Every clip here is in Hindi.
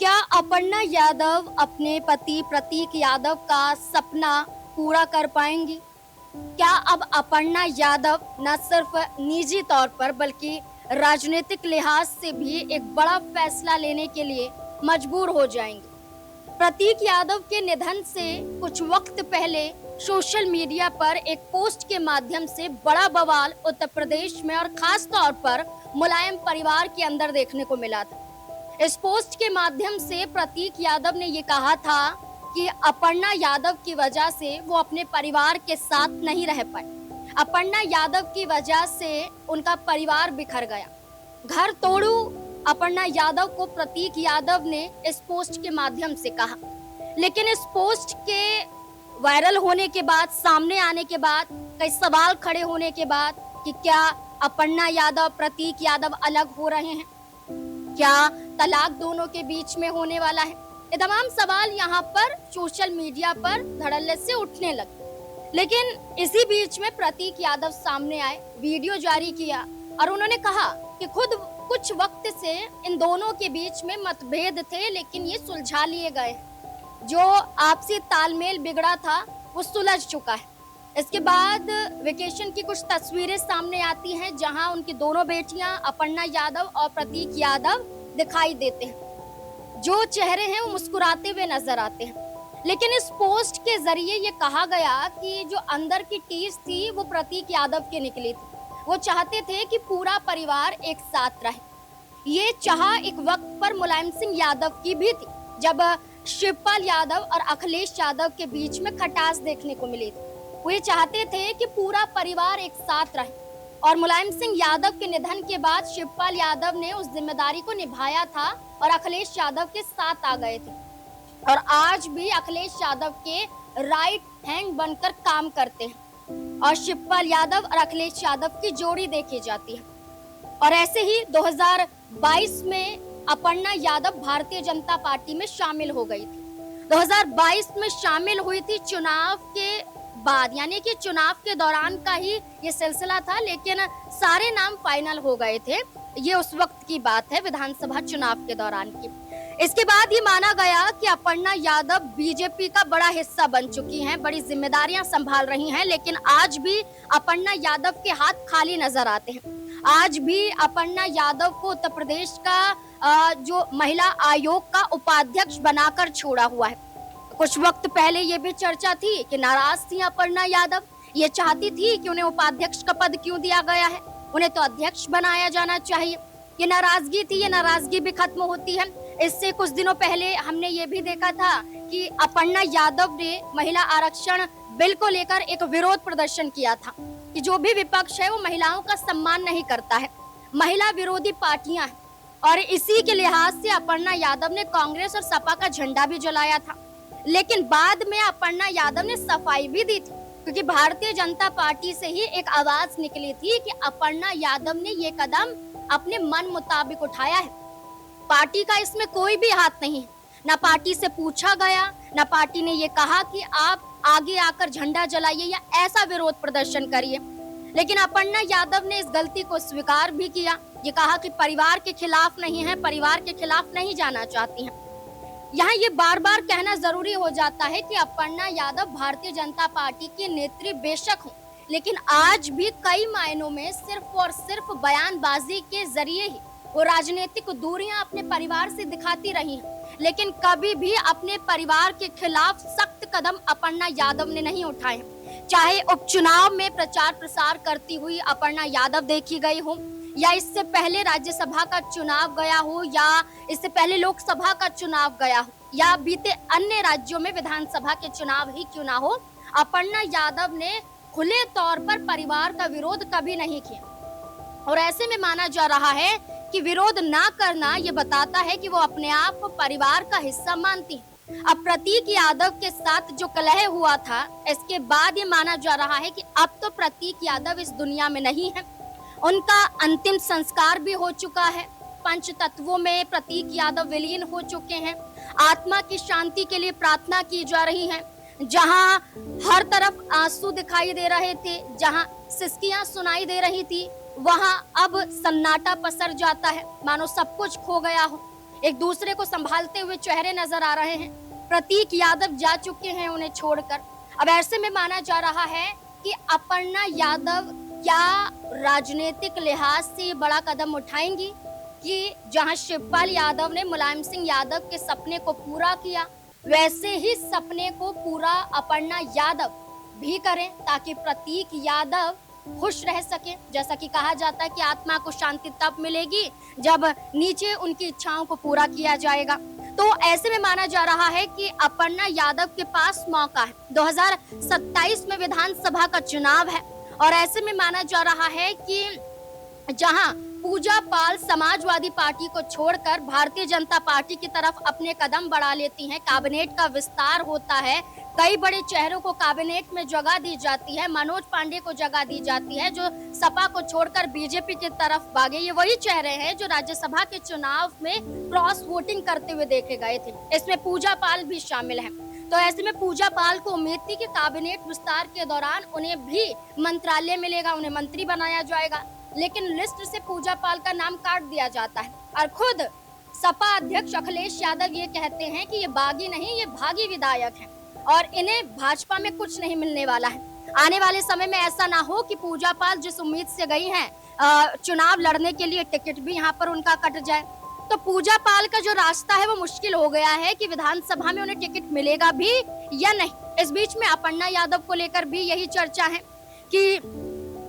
क्या अपर्णा यादव अपने पति प्रतीक यादव का सपना पूरा कर पाएंगी? क्या अब अपर्णा यादव न सिर्फ निजी तौर पर बल्कि राजनीतिक लिहाज से भी एक बड़ा फैसला लेने के लिए मजबूर हो जाएंगी? प्रतीक यादव के निधन से कुछ वक्त पहले सोशल मीडिया पर एक पोस्ट के माध्यम से बड़ा बवाल उत्तर प्रदेश में और खास तौर पर मुलायम परिवार के अंदर देखने को मिला था। इस पोस्ट के माध्यम से प्रतीक यादव ने ये कहा था कि अपर्णा यादव की वजह से वो अपने परिवार के साथ नहीं रह पाए। अपर्णा यादव की वजह से उनका परिवार बिखर गया। घर तोड़ू अपर्णा यादव को प्रतीक यादव ने इस पोस्ट के माध्यम से कहा। लेकिन इस पोस्ट के वायरल होने के बाद, सामने आने के बाद, कई सवाल खड़े होने के बाद कि क्या अपर्णा यादव प्रतीक यादव अलग हो रहे हैं, क्या तलाक दोनों के बीच में होने वाला है, ये तमाम सवाल यहाँ पर सोशल मीडिया पर धड़ल्ले से उठने लगे। लेकिन इसी बीच में प्रतीक यादव सामने आए, वीडियो जारी किया और उन्होंने कहा कि खुद कुछ वक्त से इन दोनों के बीच में मतभेद थे, लेकिन ये सुलझा लिए गए। जो आपसी तालमेल बिगड़ा था वो सुलझ चुका है। इसके बाद वेकेशन की कुछ तस्वीरें सामने आती हैं जहां उनकी दोनों बेटियां अपर्णा यादव और प्रतीक यादव दिखाई देते हैं। जो चेहरे हैं वो मुस्कुराते हुए नजर आते हैं। लेकिन इस पोस्ट के जरिए ये कहा गया कि जो अंदर की टीस थी वो प्रतीक यादव की निकली थी। वो चाहते थे कि पूरा परिवार एक साथ रहे। ये चाह एक वक्त पर मुलायम सिंह यादव की भी थी, जब शिवपाल यादव और अखिलेश यादव के बीच में खटास देखने को मिली थी। वो ये चाहते थे कि पूरा परिवार एक साथ रहे और मुलायम सिंह यादव के निधन के बाद शिवपाल यादव ने उस जिम्मेदारी को निभाया था और अखिलेश यादव के साथ आ गए थे और आज भी अखिलेश यादव के राइट हैंड बनकर काम करते हैं और शिवपाल यादव और अखिलेश यादव की जोड़ी देखी जाती है। और ऐसे ही 2022 में अपर्णा यादव भारतीय जनता पार्टी में शामिल हो गई थी। 2022 में शामिल हुई थी चुनाव के बाद, यानी कि चुनाव के दौरान का ही ये सिलसिला था, लेकिन सारे नाम फाइनल हो गए थे। ये उस वक्त की बात है, विधानसभा चुनाव के दौरान की। इसके बाद ये माना गया कि अपर्णा यादव बीजेपी का बड़ा हिस्सा बन चुकी हैं, बड़ी जिम्मेदारियां संभाल रही हैं, लेकिन आज भी अपर्णा यादव के हाथ खाली नजर आते हैं। आज भी अपर्णा यादव को उत्तर प्रदेश का जो महिला आयोग का उपाध्यक्ष बनाकर छोड़ा हुआ है। कुछ वक्त पहले ये भी चर्चा थी कि नाराज थी अपर्णा यादव, ये चाहती थी कि उन्हें उपाध्यक्ष का पद क्यों दिया गया है, उन्हें तो अध्यक्ष बनाया जाना चाहिए। ये नाराजगी थी, ये नाराजगी भी खत्म होती है। इससे कुछ दिनों पहले हमने ये भी देखा था कि अपर्णा यादव ने महिला आरक्षण बिल को लेकर एक विरोध प्रदर्शन किया था कि जो भी विपक्ष है वो महिलाओं का सम्मान नहीं करता है, महिला विरोधी पार्टियां हैं। और इसी के लिहाज से अपर्णा यादव ने कांग्रेस और सपा का झंडा भी जलाया था। लेकिन बाद में अपर्णा यादव ने सफाई भी दी थी, क्योंकि भारतीय जनता पार्टी से ही एक आवाज निकली थी कि अपर्णा यादव ने ये कदम अपने मन मुताबिक उठाया है, पार्टी का इसमें कोई भी हाथ नहीं है। ना पार्टी से पूछा गया, ना पार्टी ने ये कहा कि आप आगे आकर झंडा जलाइए या ऐसा विरोध प्रदर्शन करिए। लेकिन अपर्णा यादव ने इस गलती को स्वीकार भी किया। ये कहा कि परिवार के खिलाफ नहीं है, परिवार के खिलाफ नहीं जाना चाहती हैं। यहाँ ये बार बार कहना जरूरी हो जाता है कि अपर्णा यादव भारतीय जनता पार्टी के नेत्री बेशक हों, लेकिन आज भी कई मायनों में सिर्फ और सिर्फ बयानबाजी के जरिए ही वो राजनीतिक दूरियां अपने परिवार से दिखाती रही हैं, लेकिन कभी भी अपने परिवार के खिलाफ सख्त कदम अपर्णा यादव ने नहीं उठाए। चाहे उपचुनाव में प्रचार प्रसार करती हुई अपर्णा यादव देखी गई हो, या इससे पहले राज्यसभा का चुनाव गया हो, या इससे पहले लोकसभा का चुनाव गया हो, या बीते अन्य राज्यों में विधानसभा के चुनाव ही क्यों ना हो, अपर्णा यादव ने खुले तौर पर परिवार का विरोध कभी नहीं किया। और ऐसे में माना जा रहा है कि विरोध ना करना ये बताता है कि वो अपने आप को परिवार का हिस्सा मानती है। अब प्रतीक यादव के साथ जो कलह हुआ था, इसके बाद ये माना जा रहा है कि अब तो प्रतीक यादव इस दुनिया में नहीं है। उनका अंतिम संस्कार भी हो चुका है। पंच तत्वों में प्रतीक यादव विलीन हो चुके हैं। आत्मा की शांति के लिए प्रार्थना की जा रही है। जहां हर तरफ आंसू दिखाई दे रहे थे, जहां सिसकियां सुनाई दे रही थी, वहां अब सन्नाटा पसर जाता है, मानो सब कुछ खो गया हो। एक दूसरे को संभालते हुए चेहरे नजर आ रहे हैं। प्रतीक यादव जा चुके हैं उन्हें छोड़कर। अब ऐसे में माना जा रहा है कि अपर्णा यादव क्या राजनीतिक लिहाज से ये बड़ा कदम उठाएंगी कि जहां शिवपाल यादव ने मुलायम सिंह यादव के सपने को पूरा किया, वैसे ही सपने को पूरा अपर्णा यादव भी करें ताकि प्रतीक यादव खुश रह सके। जैसा कि कहा जाता है कि आत्मा को शांति तब मिलेगी जब नीचे उनकी इच्छाओं को पूरा किया जाएगा। तो ऐसे में माना जा रहा है कि अपर्णा यादव के पास मौका है। 2027 में विधानसभा का चुनाव है और ऐसे में माना जा रहा है कि जहां पूजा पाल समाजवादी पार्टी को छोड़कर भारतीय जनता पार्टी की तरफ अपने कदम बढ़ा लेती हैं, कैबिनेट का विस्तार होता है, कई बड़े चेहरों को कैबिनेट में जगह दी जाती है, मनोज पांडे को जगह दी जाती है जो सपा को छोड़कर बीजेपी की तरफ भागे। ये वही चेहरे हैं जो राज्यसभा के चुनाव में क्रॉस वोटिंग करते हुए देखे गए थे। इसमें पूजा पाल भी शामिल है। तो ऐसे में पूजा पाल को उम्मीद थी कि कैबिनेट विस्तार के दौरान उन्हें भी मंत्रालय मिलेगा, उन्हें मंत्री बनाया जाएगा, लेकिन लिस्ट से पूजा पाल का नाम काट दिया जाता है और खुद सपा अध्यक्ष अखिलेश यादव ये कहते हैं कि ये बागी नहीं, ये भागी विधायक हैं और इन्हें भाजपा में कुछ नहीं मिलने वाला है। आने वाले समय में ऐसा ना हो कि पूजा पाल जिस उम्मीद से गई हैं चुनाव लड़ने के लिए, टिकट भी यहाँ पर उनका कट जाए। तो पूजा पाल का जो रास्ता है वो मुश्किल हो गया है कि विधानसभा में उन्हें टिकट मिलेगा भी या नहीं। इस बीच में अपर्णा यादव को लेकर भी यही चर्चा है कि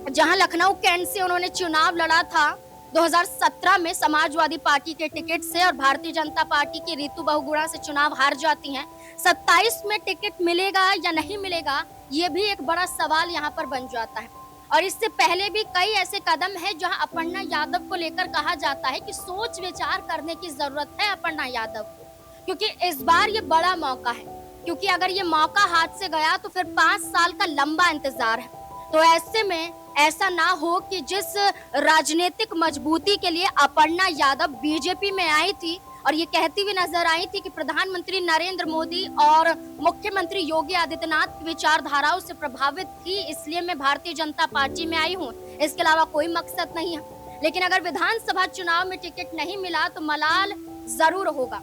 जहां लखनऊ कैंट से उन्होंने चुनाव लड़ा था 2017 में समाजवादी पार्टी के टिकट से और भारतीय जनता पार्टी की रितु बहुगुणा से चुनाव हार जाती हैं। 27 में टिकट मिलेगा या नहीं मिलेगा ये भी एक बड़ा सवाल यहां पर बन जाता है। और इससे पहले भी कई ऐसे कदम हैं जहां अपर्णा यादव को लेकर कहा जाता है कि सोच विचार करने की जरूरत है अपर्णा यादव को, क्योंकि इस बार ये बड़ा मौका है। क्योंकि अगर ये मौका हाथ से गया तो फिर 5 साल का लंबा इंतजार है। तो ऐसे में ऐसा ना हो कि जिस राजनीतिक मजबूती के लिए अपर्णा यादव बीजेपी में आई थी और ये कहती हुई नजर आई थी कि प्रधानमंत्री नरेंद्र मोदी और मुख्यमंत्री योगी आदित्यनाथ की विचारधाराओं से प्रभावित थी, इसलिए मैं भारतीय जनता पार्टी में आई हूँ, इसके अलावा कोई मकसद नहीं है। लेकिन अगर विधानसभा चुनाव में टिकट नहीं मिला तो मलाल जरूर होगा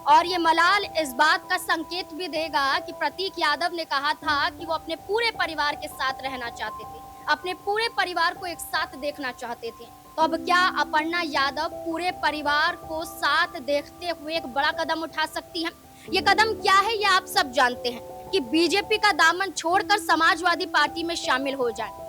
और ये मलाल इस बात का संकेत भी देगा कि प्रतीक यादव ने कहा था कि वो अपने पूरे परिवार के साथ रहना चाहते थे, अपने पूरे परिवार को एक साथ देखना चाहते थे। तो अब क्या अपर्णा यादव पूरे परिवार को साथ देखते हुए एक बड़ा कदम उठा सकती हैं? ये कदम क्या है ये आप सब जानते हैं कि बीजेपी का दामन छोड़कर समाजवादी पार्टी में शामिल हो जाए।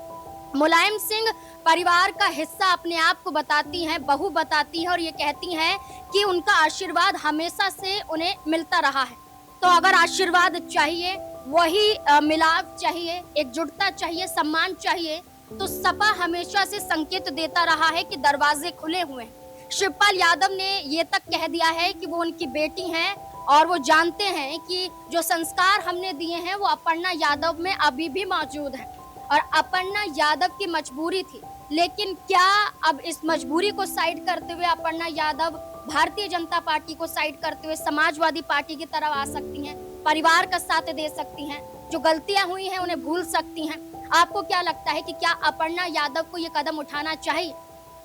मुलायम सिंह परिवार का हिस्सा अपने आप को बताती हैं, बहू बताती है और ये कहती हैं कि उनका आशीर्वाद हमेशा से उन्हें मिलता रहा है। तो अगर आशीर्वाद चाहिए, वही मिलाप चाहिए, एकजुटता चाहिए, सम्मान चाहिए, तो सपा हमेशा से संकेत देता रहा है कि दरवाजे खुले हुए हैं। शिवपाल यादव ने ये तक कह दिया है कि वो उनकी बेटी हैं और वो जानते हैं कि जो संस्कार हमने दिए हैं वो अपर्णा यादव में अभी भी मौजूद हैं और अपर्णा यादव की मजबूरी थी। लेकिन क्या अब इस मजबूरी को साइड करते हुए अपर्णा यादव भारतीय जनता पार्टी को साइड करते हुए समाजवादी पार्टी की तरफ आ सकती हैं, परिवार का साथ दे सकती हैं, जो गलतियां हुई हैं उन्हें भूल सकती हैं? आपको क्या लगता है कि क्या अपर्णा यादव को ये कदम उठाना चाहिए?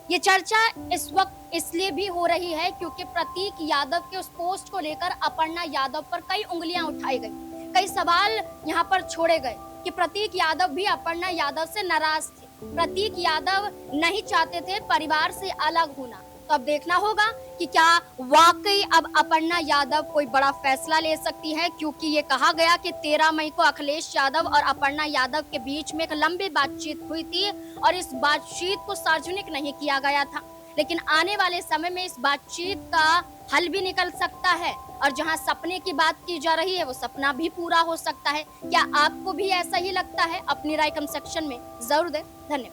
ये चर्चा इस वक्त इसलिए भी हो रही है क्योंकि प्रतीक यादव के उस पोस्ट को लेकर अपर्णा यादव पर कई उंगलियां उठाई गई, कई सवाल यहाँ पर छोड़े गए कि प्रतीक यादव भी अपर्णा यादव से नाराज थे, प्रतीक यादव नहीं चाहते थे परिवार से अलग होना। तो अब देखना होगा कि क्या वाकई अब अपर्णा यादव कोई बड़ा फैसला ले सकती है, क्योंकि ये कहा गया कि 13 मई को अखिलेश यादव और अपर्णा यादव के बीच में एक लंबी बातचीत हुई थी और इस बातचीत को सार्वजनिक नहीं किया गया था। लेकिन आने वाले समय में इस बातचीत का हल भी निकल सकता है और जहां सपने की बात की जा रही है वो सपना भी पूरा हो सकता है। क्या आपको भी ऐसा ही लगता है? अपनी राय कमेंट सेक्शन में जरूर दें। धन्यवाद।